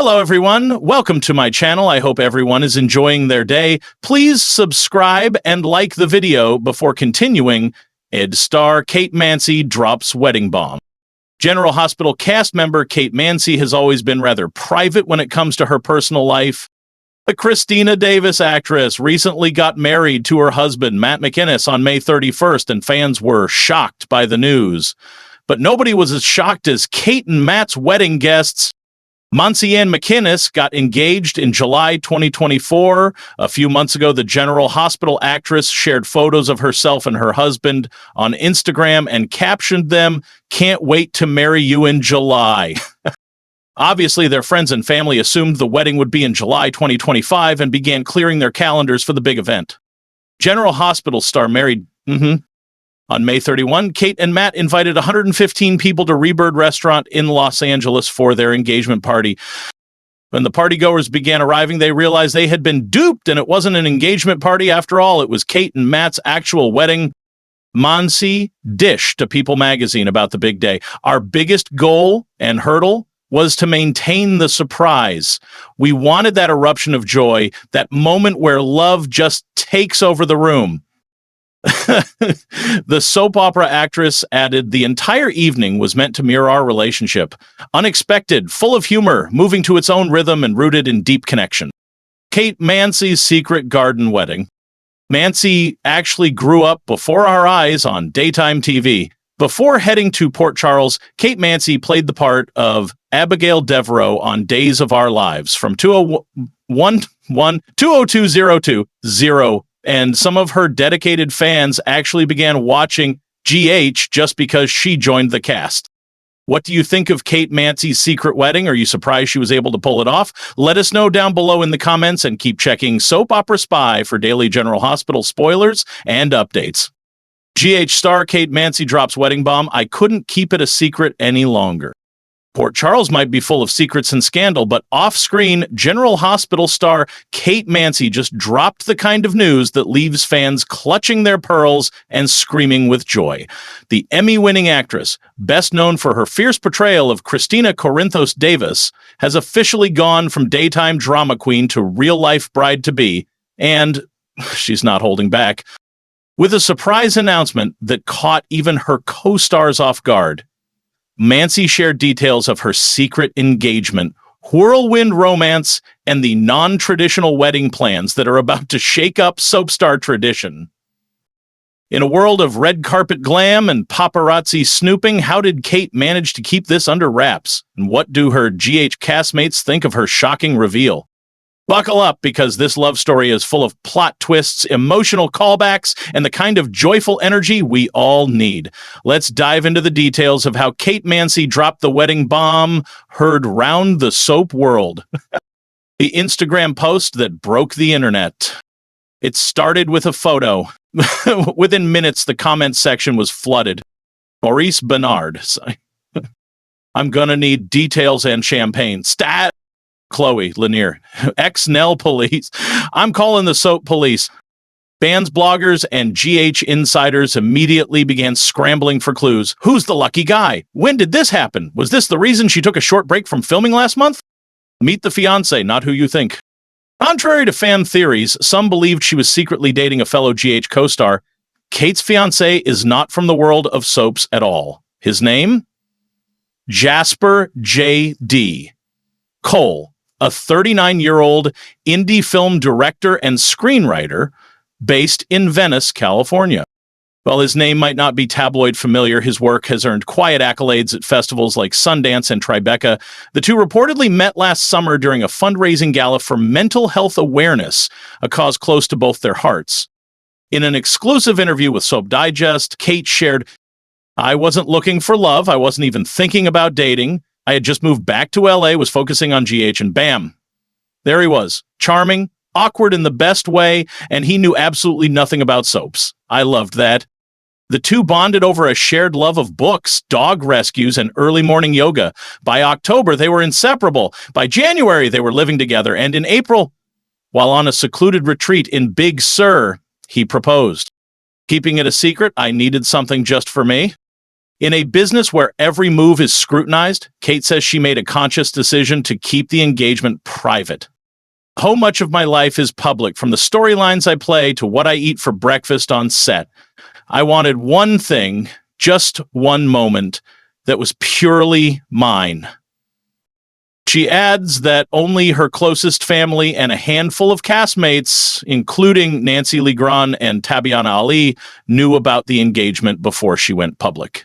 Hello, everyone. Welcome to my channel. I hope everyone is enjoying their day. Please subscribe and like the video before continuing. Ed star Kate Mansi drops wedding bomb. General Hospital cast member Kate Mansi has always been rather private when it comes to her personal life. The Christina Davis actress recently got married to her husband, Matt McInnes, on May 31st, and fans were shocked by the news. But nobody was as shocked as Kate and Matt's wedding guests. Mansi and McInnes got engaged in July 2024. A few months ago, the General Hospital actress shared photos of herself and her husband on Instagram and captioned them, "Can't wait to marry you in July." Obviously, their friends and family assumed the wedding would be in July 2025 and began clearing their calendars for the big event. General Hospital star married. On May 31, Kate and Matt invited 115 people to Rebird Restaurant in Los Angeles for their engagement party. When the partygoers began arriving, they realized they had been duped, and it wasn't an engagement party after all. It was Kate and Matt's actual wedding. Mansi dished to People magazine about the big day. "Our biggest goal and hurdle was to maintain the surprise. We wanted that eruption of joy, that moment where love just takes over the room." The soap opera actress added, "The entire evening was meant to mirror our relationship. Unexpected, full of humor, moving to its own rhythm and rooted in deep connection." Kate Mansi's secret garden wedding. Mansi actually grew up before our eyes on daytime TV. Before heading to Port Charles, Kate Mansi played the part of Abigail Devereaux on Days of Our Lives from 20200, and some of her dedicated fans actually began watching GH just because she joined the cast. What do you think of Kate Mansi's secret wedding? Are you surprised she was able to pull it off? Let us know down below in the comments, and keep checking Soap Opera Spy for daily General Hospital spoilers and updates. GH star Kate Mansi drops wedding bomb. "I couldn't keep it a secret any longer." Port Charles might be full of secrets and scandal, but off-screen, General Hospital star Kate Mansi just dropped the kind of news that leaves fans clutching their pearls and screaming with joy. The Emmy-winning actress, best known for her fierce portrayal of Christina Corinthos Davis, has officially gone from daytime drama queen to real-life bride-to-be, and she's not holding back, with a surprise announcement that caught even her co-stars off guard. Mansi shared details of her secret engagement, whirlwind romance, and the non-traditional wedding plans that are about to shake up soap star tradition. In a world of red carpet glam and paparazzi snooping, how did Kate manage to keep this under wraps? And what do her GH castmates think of her shocking reveal? Buckle up, because this love story is full of plot twists, emotional callbacks, and the kind of joyful energy we all need. Let's dive into the details of how Kate Mansi dropped the wedding bomb, heard round the soap world. The Instagram post that broke the internet. It started with a photo. Within minutes, the comment section was flooded. Maurice Bernard. "I'm gonna need details and champagne. Stat. Chloe Lanier, ex-Nell police. I'm calling the soap police." Fans, bloggers, and GH insiders immediately began scrambling for clues. Who's the lucky guy? When did this happen? Was this the reason she took a short break from filming last month? Meet the fiancé, not who you think. Contrary to fan theories, some believed she was secretly dating a fellow GH co-star. Kate's fiancé is not from the world of soaps at all. His name? Jasper J.D. Cole, a 39-year-old indie film director and screenwriter based in Venice, California. While his name might not be tabloid familiar, his work has earned quiet accolades at festivals like Sundance and Tribeca. The two reportedly met last summer during a fundraising gala for mental health awareness, a cause close to both their hearts. In an exclusive interview with Soap Digest, Kate shared, "I wasn't looking for love. I wasn't even thinking about dating. I had just moved back to LA, was focusing on GH, and bam, there he was. Charming, awkward in the best way, and he knew absolutely nothing about soaps. I loved that." The two bonded over a shared love of books, dog rescues, and early morning yoga. By October, they were inseparable. By January, they were living together, and in April, while on a secluded retreat in Big Sur, he proposed. Keeping it a secret, I needed something just for me. In a business where every move is scrutinized, Kate says she made a conscious decision to keep the engagement private. "So much of my life is public, from the storylines I play to what I eat for breakfast on set. I wanted one thing, just one moment, that was purely mine." She adds that only her closest family and a handful of castmates, including Nancy Lee Grahn and Tabyana Ali, knew about the engagement before she went public.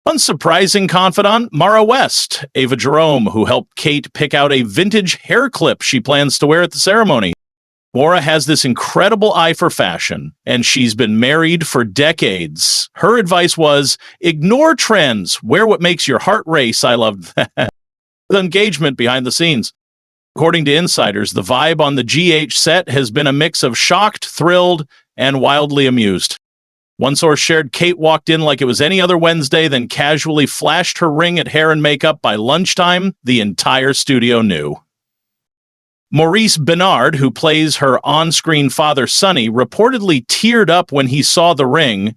Unsurprising confidant, Mara West, Ava Jerome, who helped Kate pick out a vintage hair clip she plans to wear at the ceremony. Maura has this incredible eye for fashion, and she's been married for decades. Her advice was, ignore trends, wear what makes your heart race. I loved that. The engagement behind the scenes. According to insiders, the vibe on the GH set has been a mix of shocked, thrilled, and wildly amused. One source shared Kate walked in like it was any other Wednesday, then casually flashed her ring at hair and makeup. By lunchtime, the entire studio knew. Maurice Bernard, who plays her on-screen father Sonny, reportedly teared up when he saw the ring.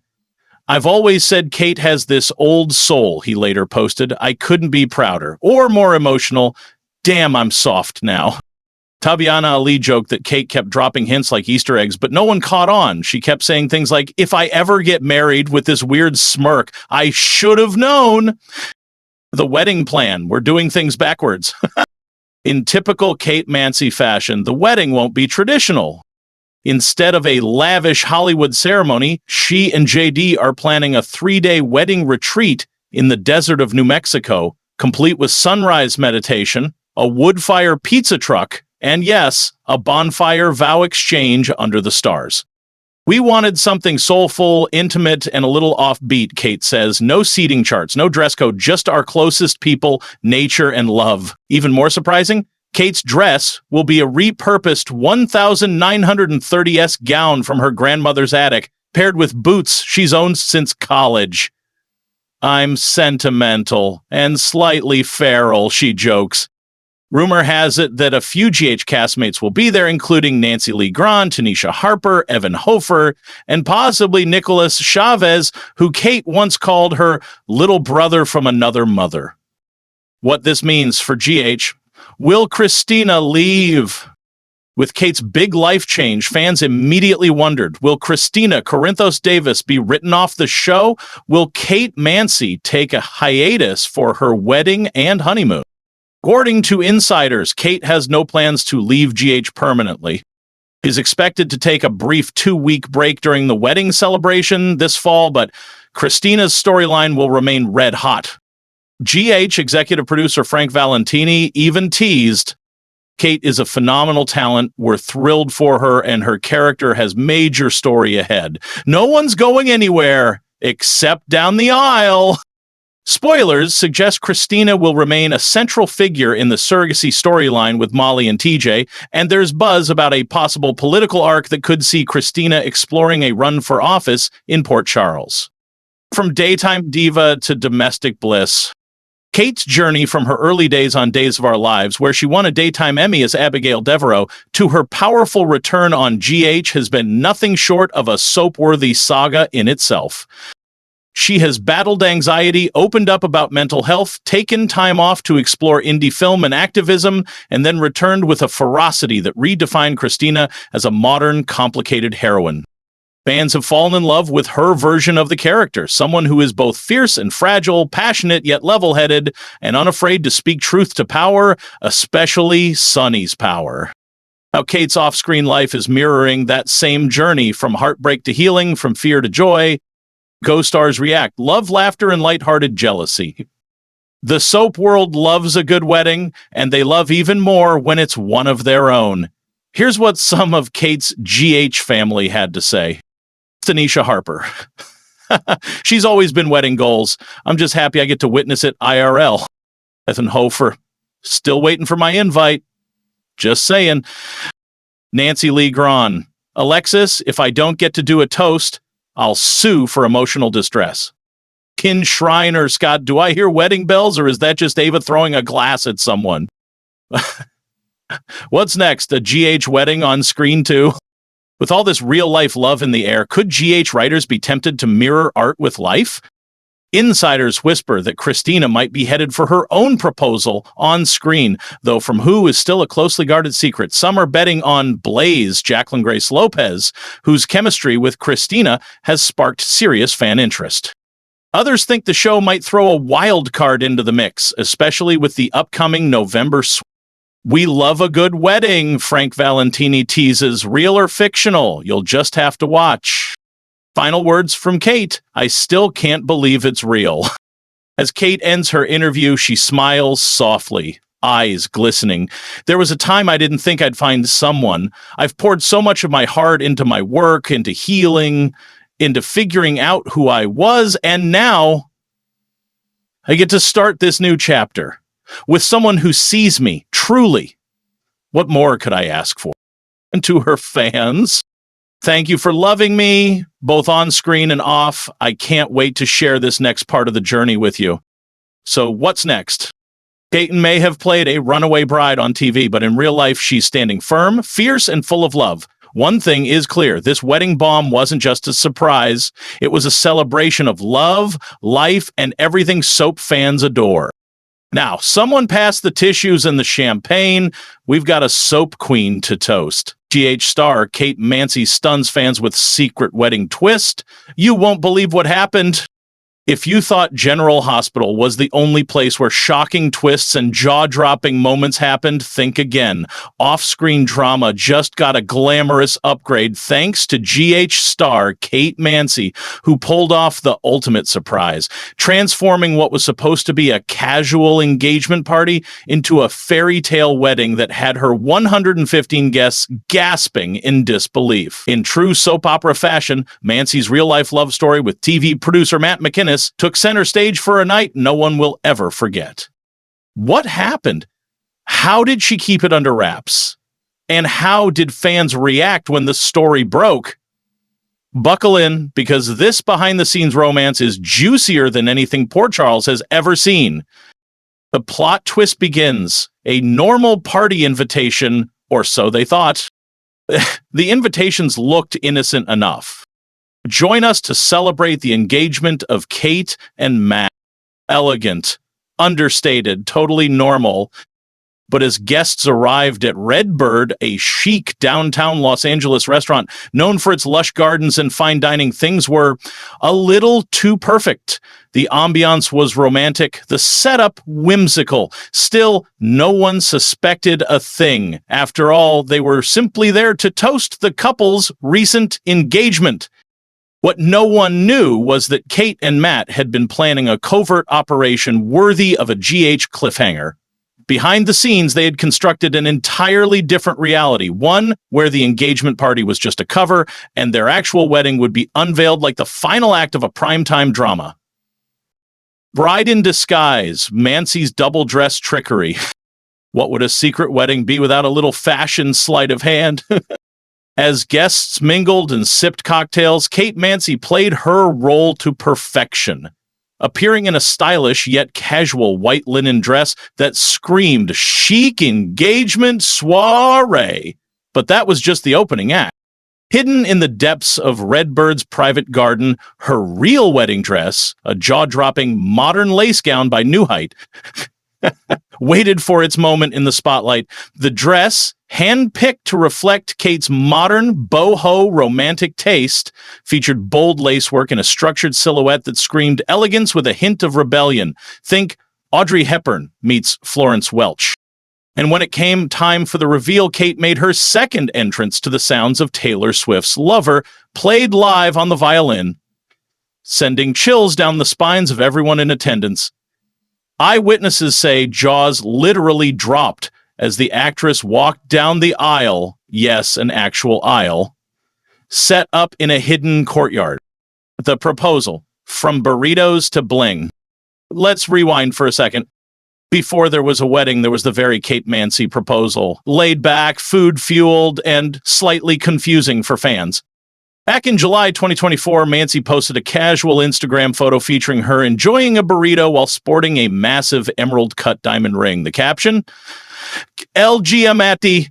"I've always said Kate has this old soul," he later posted. "I couldn't be prouder or more emotional. Damn, I'm soft now." Tabyana Ali joked that Kate kept dropping hints like Easter eggs, but no one caught on. She kept saying things like, "If I ever get married," with this weird smirk. "I should have known." The wedding plan. We're doing things backwards. In typical Kate Mansi fashion, the wedding won't be traditional. Instead of a lavish Hollywood ceremony, she and JD are planning a 3-day wedding retreat in the desert of New Mexico, complete with sunrise meditation, a wood-fire pizza truck, and yes, a bonfire vow exchange under the stars. "We wanted something soulful, intimate, and a little offbeat," Kate says. "No seating charts, no dress code, just our closest people, nature, and love." Even more surprising, Kate's dress will be a repurposed 1930s gown from her grandmother's attic, paired with boots she's owned since college. "I'm sentimental and slightly feral," she jokes. Rumor has it that a few GH castmates will be there, including Nancy Lee Grahn, Tanisha Harper, Evan Hofer, and possibly Nicholas Chavez, who Kate once called her little brother from another mother. What this means for GH: will Christina leave? With Kate's big life change, fans immediately wondered, will Christina Corinthos Davis be written off the show? Will Kate Mansi take a hiatus for her wedding and honeymoon? According to insiders, Kate has no plans to leave GH permanently. She's expected to take a brief 2-week break during the wedding celebration this fall, but Christina's storyline will remain red hot. GH executive producer Frank Valentini even teased, "Kate is a phenomenal talent. We're thrilled for her, and her character has major story ahead. No one's going anywhere except down the aisle." Spoilers suggest Christina will remain a central figure in the surrogacy storyline with Molly and TJ, and there's buzz about a possible political arc that could see Christina exploring a run for office in Port Charles. From daytime diva to domestic bliss, Kate's journey from her early days on Days of Our Lives, where she won a Daytime Emmy as Abigail Devereaux, to her powerful return on GH has been nothing short of a soap-worthy saga in itself. She has battled anxiety, opened up about mental health, taken time off to explore indie film and activism, and then returned with a ferocity that redefined Christina as a modern, complicated heroine. Fans have fallen in love with her version of the character, someone who is both fierce and fragile, passionate yet level-headed, and unafraid to speak truth to power, especially Sonny's power. Now, Kate's off-screen life is mirroring that same journey, from heartbreak to healing, from fear to joy. Co-stars react: love, laughter, and lighthearted jealousy. The soap world loves a good wedding, and they love even more when it's one of their own. Here's what some of Kate's GH family had to say. Tanisha Harper. "She's always been wedding goals. I'm just happy I get to witness it IRL. Evan Hofer. Still waiting for my invite. Just saying." Nancy Lee Grahn. "Alexis, if I don't get to do a toast, I'll sue for emotional distress." Kin Shriner. Scott, do I hear wedding bells, or is that just Ava throwing a glass at someone? What's next? A GH wedding on screen too? With all this real-life love in the air, could GH writers be tempted to mirror art with life? Insiders whisper that Christina might be headed for her own proposal on screen, though from who is still a closely guarded secret. Some are betting on Blaze, Jacqueline Grace Lopez, whose chemistry with Christina has sparked serious fan interest. Others think the show might throw a wild card into the mix, especially with the upcoming November swing. We love a good wedding, Frank Valentini teases. Real or fictional? You'll just have to watch. Final words from Kate. I still can't believe it's real. As Kate ends her interview, she smiles softly, eyes glistening. There was a time I didn't think I'd find someone. I've poured so much of my heart into my work, into healing, into figuring out who I was, and now I get to start this new chapter with someone who sees me, truly. What more could I ask for? And to her fans, thank you for loving me, both on screen and off. I can't wait to share this next part of the journey with you. So what's next? Peyton may have played a runaway bride on TV, but in real life, she's standing firm, fierce, and full of love. One thing is clear. This wedding bomb wasn't just a surprise. It was a celebration of love, life, and everything soap fans adore. Now, someone pass the tissues and the champagne. We've got a soap queen to toast. GH star Kate Mansi stuns fans with secret wedding twist. You won't believe what happened. If you thought General Hospital was the only place where shocking twists and jaw-dropping moments happened, think again. Off-screen drama just got a glamorous upgrade thanks to GH star Kate Mansi, who pulled off the ultimate surprise, transforming what was supposed to be a casual engagement party into a fairy tale wedding that had her 115 guests gasping in disbelief. In true soap opera fashion, Mansi's real-life love story with TV producer Matt McInnes took center stage for a night no one will ever forget. What happened? How did she keep it under wraps? And how did fans react when the story broke? Buckle in, because this behind-the-scenes romance is juicier than anything Port Charles has ever seen. The plot twist begins. A normal party invitation, or so they thought. The invitations looked innocent enough. Join us to celebrate the engagement of Kate and Matt. Elegant, understated, totally normal. But as guests arrived at Redbird, a chic downtown Los Angeles restaurant known for its lush gardens and fine dining, things were a little too perfect. The ambiance was romantic, the setup whimsical. Still, no one suspected a thing. After all, they were simply there to toast the couple's recent engagement. What no one knew was that Kate and Matt had been planning a covert operation worthy of a GH cliffhanger. Behind the scenes, they had constructed an entirely different reality, one where the engagement party was just a cover and their actual wedding would be unveiled like the final act of a primetime drama. Bride in disguise, Mansi's double-dress trickery. What would a secret wedding be without a little fashion sleight of hand? As guests mingled and sipped cocktails, Kate Mansi played her role to perfection, appearing in a stylish yet casual white linen dress that screamed chic engagement soiree. But that was just the opening act. Hidden in the depths of Redbird's private garden, her real wedding dress, a jaw-dropping modern lace gown by Newhite, waited for its moment in the spotlight. The dress, hand-picked to reflect Kate's modern boho romantic taste, featured bold lacework and a structured silhouette that screamed elegance with a hint of rebellion. Think Audrey Hepburn meets Florence Welch. And when it came time for the reveal, Kate made her second entrance to the sounds of Taylor Swift's Lover, played live on the violin, sending chills down the spines of everyone in attendance. Eyewitnesses say jaws literally dropped as the actress walked down the aisle, yes, an actual aisle, set up in a hidden courtyard. The proposal, from burritos to bling. Let's rewind for a second. Before there was a wedding, there was the very Kate Mansi proposal, laid back, food-fueled, and slightly confusing for fans. Back in July 2024, Mansi posted a casual Instagram photo featuring her enjoying a burrito while sporting a massive emerald-cut diamond ring. The caption? LGMAT.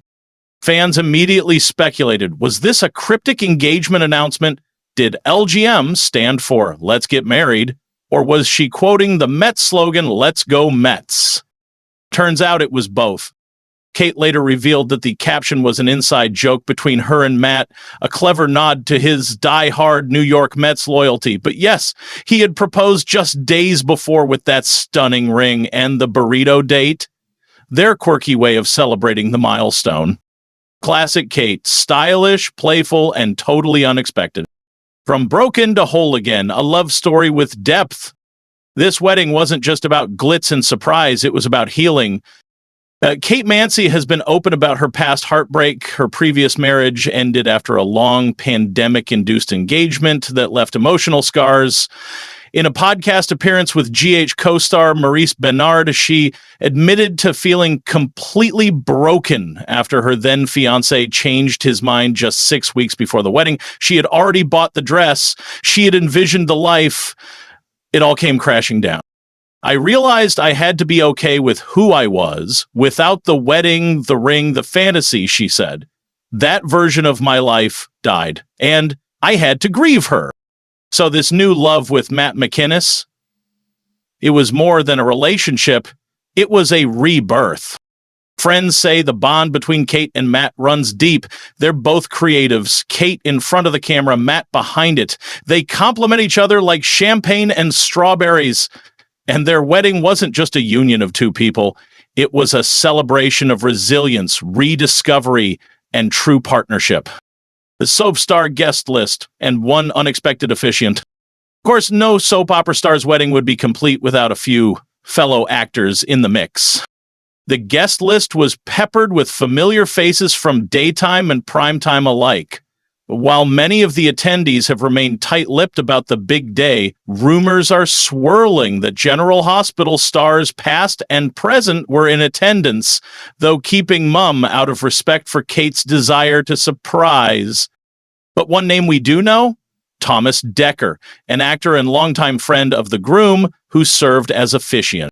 Fans immediately speculated, was this a cryptic engagement announcement? Did LGM stand for Let's Get Married? Or was she quoting the Mets slogan, "Let's go Mets"? Turns out it was both. Kate later revealed that the caption was an inside joke between her and Matt, a clever nod to his die-hard New York Mets loyalty. But yes, he had proposed just days before with that stunning ring and the burrito date. Their quirky way of celebrating the milestone. Classic Kate, stylish, playful, and totally unexpected. From broken to whole again, a love story with depth. This wedding wasn't just about glitz and surprise, it was about healing. Kate Mansi has been open about her past heartbreak. Her previous marriage ended after a long pandemic-induced engagement that left emotional scars. In a podcast appearance with GH co-star Maurice Benard, she admitted to feeling completely broken after her then-fiancé changed his mind just 6 weeks before the wedding. She had already bought the dress. She had envisioned the life. It all came crashing down. I realized I had to be okay with who I was without the wedding, the ring, the fantasy, she said. That version of my life died, and I had to grieve her. So this new love with Matt McInnes, it was more than a relationship, it was a rebirth. Friends say the bond between Kate and Matt runs deep. They're both creatives. Kate in front of the camera, Matt behind it. They complement each other like champagne and strawberries. And their wedding wasn't just a union of two people. It was a celebration of resilience, rediscovery, and true partnership. The soap star guest list and one unexpected officiant. Of course, no soap opera star's wedding would be complete without a few fellow actors in the mix. The guest list was peppered with familiar faces from daytime and primetime alike. While many of the attendees have remained tight-lipped about the big day, rumors are swirling that General Hospital stars past and present were in attendance, though keeping mum out of respect for Kate's desire to surprise. But one name we do know? Thomas Dekker, an actor and longtime friend of the groom who served as officiant.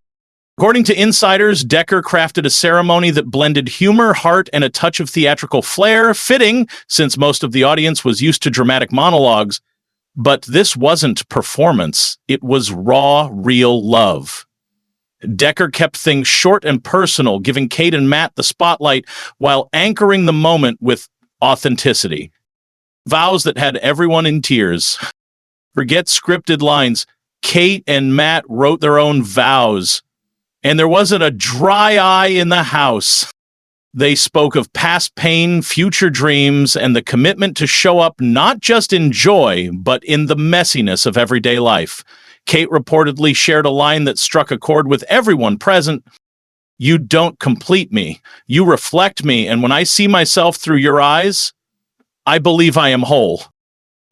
According to insiders, Dekker crafted a ceremony that blended humor, heart, and a touch of theatrical flair, fitting since most of the audience was used to dramatic monologues. But this wasn't performance. It was raw, real love. Dekker kept things short and personal, giving Kate and Matt the spotlight while anchoring the moment with authenticity. Vows that had everyone in tears. Forget scripted lines. Kate and Matt wrote their own vows. And there wasn't a dry eye in the house. They spoke of past pain, future dreams, and the commitment to show up not just in joy, but in the messiness of everyday life. Kate reportedly shared a line that struck a chord with everyone present. "You don't complete me. You reflect me, and when I see myself through your eyes, I believe I am whole."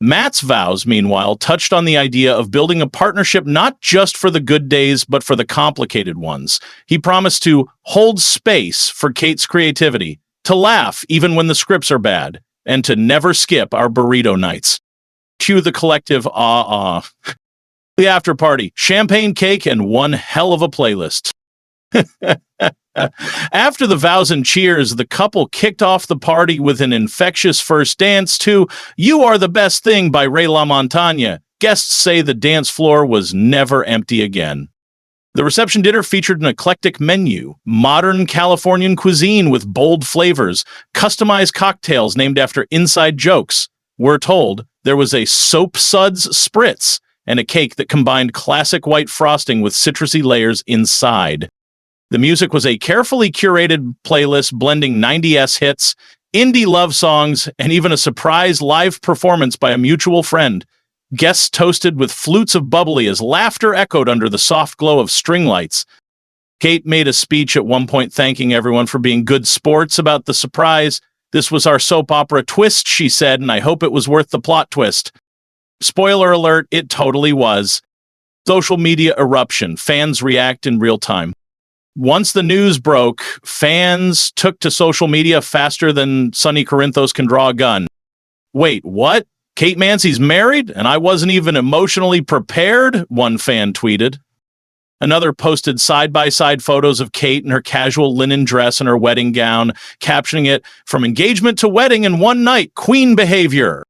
Matt's vows, meanwhile, touched on the idea of building a partnership not just for the good days, but for the complicated ones. He promised to hold space for Kate's creativity, to laugh even when the scripts are bad, and to never skip our burrito nights. Cue the collective ah-ah. The after party, champagne cake, and one hell of a playlist. After the vows and cheers, the couple kicked off the party with an infectious first dance to "You Are the Best Thing" by Ray LaMontagne. Guests say the dance floor was never empty again. The reception dinner featured an eclectic menu, modern Californian cuisine with bold flavors, customized cocktails named after inside jokes. We're told there was a soap suds spritz and a cake that combined classic white frosting with citrusy layers inside. The music was a carefully curated playlist blending 90s hits, indie love songs, and even a surprise live performance by a mutual friend. Guests toasted with flutes of bubbly as laughter echoed under the soft glow of string lights. Kate made a speech at one point thanking everyone for being good sports about the surprise. "This was our soap opera twist," she said, "and I hope it was worth the plot twist." Spoiler alert, it totally was. Social media eruption. Fans react in real time. Once the news broke, fans took to social media faster than Sonny Corinthos can draw a gun. "Wait, what? Kate Mansi's married? And I wasn't even emotionally prepared?" one fan tweeted. Another posted side-by-side photos of Kate in her casual linen dress and her wedding gown, captioning it, "From engagement to wedding in one night, queen behavior."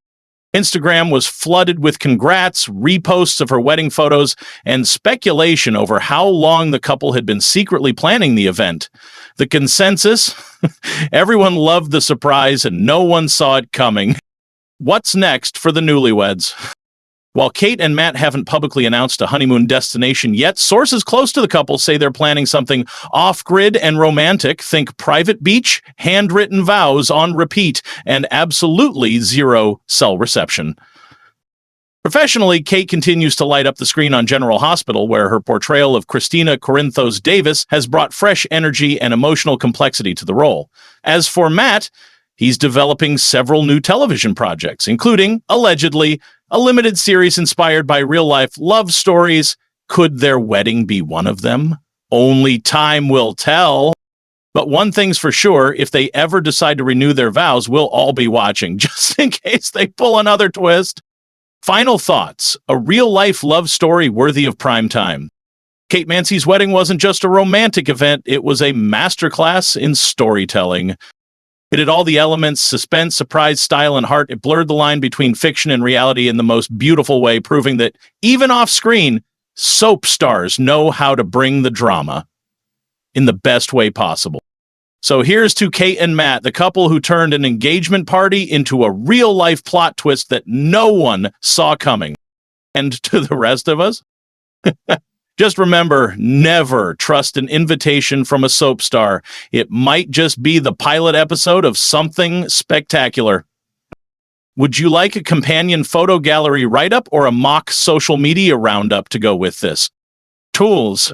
Instagram was flooded with congrats, reposts of her wedding photos, and speculation over how long the couple had been secretly planning the event. The consensus? Everyone loved the surprise and no one saw it coming. What's next for the newlyweds? While Kate and Matt haven't publicly announced a honeymoon destination yet, sources close to the couple say they're planning something off-grid and romantic. Think private beach, handwritten vows on repeat, and absolutely zero cell reception. Professionally, Kate continues to light up the screen on General Hospital, where her portrayal of Christina Corinthos Davis has brought fresh energy and emotional complexity to the role. As for Matt, he's developing several new television projects, including, allegedly, a limited series inspired by real-life love stories. Could their wedding be one of them? Only time will tell. But one thing's for sure, if they ever decide to renew their vows, we'll all be watching, just in case they pull another twist. Final thoughts. A real-life love story worthy of prime time. Kate Mansi's wedding wasn't just a romantic event, it was a masterclass in storytelling. It had all the elements: suspense, surprise, style, and heart. It blurred the line between fiction and reality in the most beautiful way, proving that even off-screen, soap stars know how to bring the drama in the best way possible. So here's to Kate and Matt, the couple who turned an engagement party into a real-life plot twist that no one saw coming. And to the rest of us, just remember, never trust an invitation from a soap star. It might just be the pilot episode of something spectacular. Would you like a companion photo gallery write-up or a mock social media roundup to go with this? Tools.